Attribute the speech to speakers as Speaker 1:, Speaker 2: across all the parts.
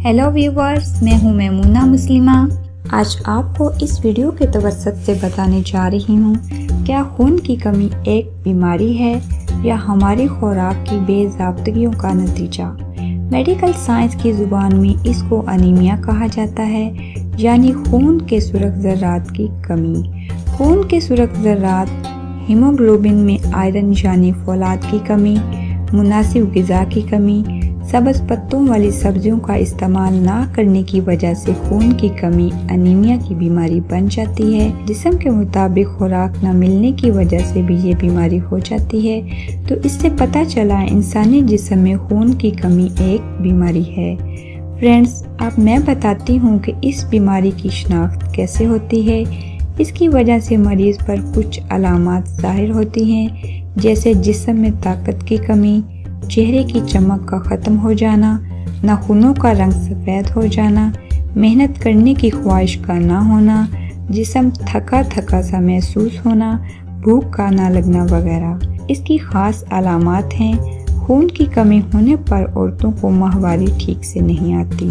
Speaker 1: Hello viewers, میں ہوں میمونہ مسلمہ۔ آج آپ کو اس ویڈیو کے توسط سے بتانے جا رہی ہوں کیا خون کی کمی ایک بیماری ہے یا ہماری خوراک کی بے ضابطگیوں کا نتیجہ۔ میڈیکل سائنس کی زبان میں اس کو انیمیا کہا جاتا ہے، یعنی خون کے سرخ ذرات کی کمی۔ خون کے سرخ ذرات ہیموگلوبن میں آئرن یعنی فولاد کی کمی، مناسب غذا کی کمی، سبز پتوں والی سبزیوں کا استعمال نہ کرنے کی وجہ سے خون کی کمی انیمیا کی بیماری بن جاتی ہے۔ جسم کے مطابق خوراک نہ ملنے کی وجہ سے بھی یہ بیماری ہو جاتی ہے۔ تو اس سے پتہ چلا انسانی جسم میں خون کی کمی ایک بیماری ہے۔ فرینڈز، اب میں بتاتی ہوں کہ اس بیماری کی شناخت کیسے ہوتی ہے۔ اس کی وجہ سے مریض پر کچھ علامات ظاہر ہوتی ہیں، جیسے جسم میں طاقت کی کمی، چہرے کی چمک کا ختم ہو جانا، ناخنوں کا رنگ سفید ہو جانا، محنت کرنے کی خواہش کا نہ ہونا، جسم تھکا تھکا سا محسوس ہونا، بھوک کا نہ لگنا وغیرہ۔ اس کی خاص علامات ہیں۔ خون کی کمی ہونے پر عورتوں کو ماہواری ٹھیک سے نہیں آتی۔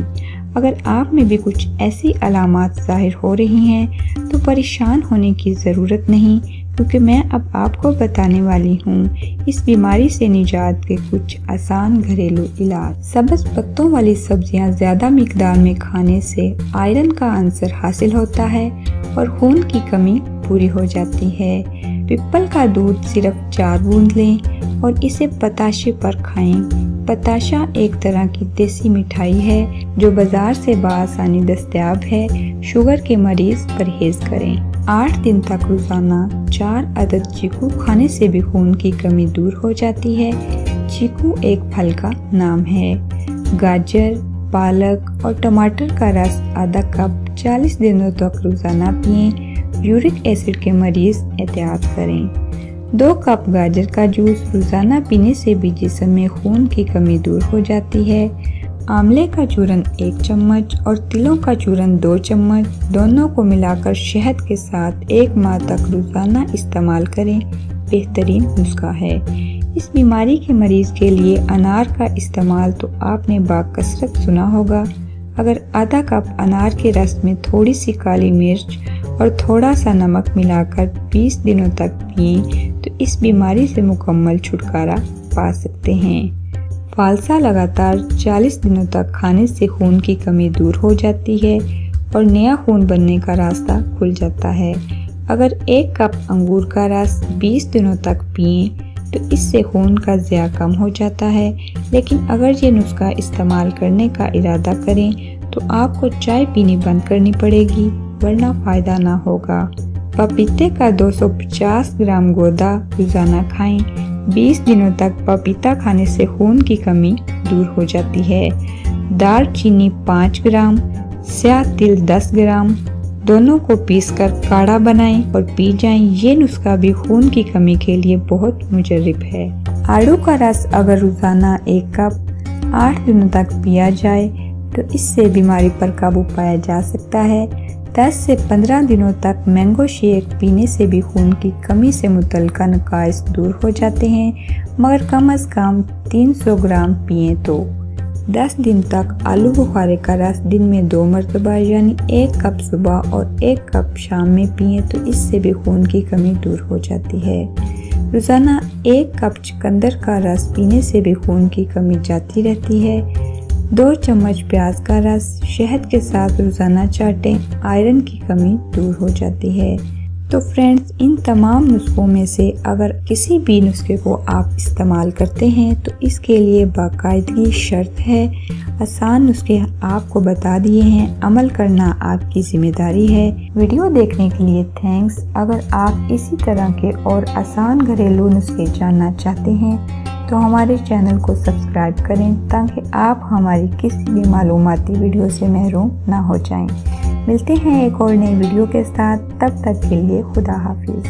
Speaker 1: اگر آپ میں بھی کچھ ایسی علامات ظاہر ہو رہی ہیں تو پریشان ہونے کی ضرورت نہیں، کیونکہ میں اب آپ کو بتانے والی ہوں اس بیماری سے نجات کے کچھ آسان گھریلو علاج۔ سبز پتوں والی سبزیاں زیادہ مقدار میں کھانے سے آئرن کا عنصر حاصل ہوتا ہے اور خون کی کمی پوری ہو جاتی ہے۔ پیپل کا دودھ صرف 4 بوند لیں اور اسے پتاشے پر کھائیں۔ پتاشا ایک طرح کی دیسی مٹھائی ہے جو بازار سے بآسانی دستیاب ہے۔ شوگر کے مریض پرہیز کریں۔ 8 دن تک روزانہ 4 عدد چیکو کھانے سے بھی خون کی کمی دور ہو جاتی ہے۔ چیکو ایک پھل کا نام ہے۔ گاجر، پالک اور ٹماٹر کا رس آدھا کپ 40 دنوں تک روزانہ پئیں۔ یورک ایسڈ کے مریض احتیاط کریں۔ 2 کپ گاجر کا جوس روزانہ پینے سے بھی جسم میں خون کی کمی دور ہو جاتی ہے۔ آملے کا چورن 1 چمچ اور تلوں کا چورن 2 چمچ، دونوں کو ملا کر شہد کے ساتھ 1 ماہ تک روزانہ استعمال کریں۔ بہترین نسخہ ہے۔ اس بیماری کے مریض کے لیے انار کا استعمال تو آپ نے باکثرت سنا ہوگا۔ اگر آدھا کپ انار کے رس میں تھوڑی سی کالی مرچ اور تھوڑا سا نمک ملا کر 20 دنوں تک پئیں تو اس بیماری سے مکمل چھٹکارا پا سکتے ہیں۔ فالسا لگاتار 40 دنوں تک کھانے سے خون کی کمی دور ہو جاتی ہے اور نیا خون بننے کا راستہ کھل جاتا ہے۔ اگر 1 کپ انگور کا رس 20 دنوں تک پئیں تو اس سے خون کا ضیاع کم ہو جاتا ہے، لیکن اگر یہ نسخہ استعمال کرنے کا ارادہ کریں تو آپ کو چائے پینی بند کرنی پڑے گی، ورنہ فائدہ نہ ہوگا۔ پپیتے کا 250 گرام گودا روزانہ کھائیں۔ 20 دنوں تک پپیتا کھانے سے خون کی کمی دور ہو جاتی ہے۔ دار چینی 5 گرام، سیاہ تل 10 گرام، دونوں کو پیس کر کاڑھا بنائیں اور پی جائیں۔ یہ نسخہ بھی خون کی کمی کے لیے بہت مجرب ہے۔ آڑو کا رس اگر روزانہ 1 کپ 8 دنوں تک پیا جائے تو اس سے بیماری پر قابو پایا جا سکتا ہے۔ 10 سے 15 دنوں تک مینگو شیک پینے سے بھی خون کی کمی سے متعلقہ نقائص دور ہو جاتے ہیں، مگر کم از کم 300 گرام پئیں تو۔ 10 دن تک آلو بخارے کا رس دن میں 2 مرتبہ یعنی 1 کپ صبح اور 1 کپ شام میں پئیں تو اس سے بھی خون کی کمی دور ہو جاتی ہے۔ روزانہ 1 کپ چقندر کا رس پینے سے بھی خون کی کمی جاتی رہتی ہے۔ 2 چمچ پیاز کا رس شہد کے ساتھ روزانہ چاٹیں، آئرن کی کمی دور ہو جاتی ہے۔ تو فرینڈز، ان تمام نسخوں میں سے اگر کسی بھی نسخے کو آپ استعمال کرتے ہیں تو اس کے لیے باقاعدگی شرط ہے۔ آسان نسخے آپ کو بتا دیے ہیں، عمل کرنا آپ کی ذمہ داری ہے۔ ویڈیو دیکھنے کے لیے تھینکس۔ اگر آپ اسی طرح کے اور آسان گھریلو نسخے جاننا چاہتے ہیں تو ہمارے چینل کو سبسکرائب کریں تاکہ آپ ہماری کسی بھی معلوماتی ویڈیو سے محروم نہ ہو جائیں۔ ملتے ہیں ایک اور نئی ویڈیو کے ساتھ، تب تک کے لیے خدا حافظ۔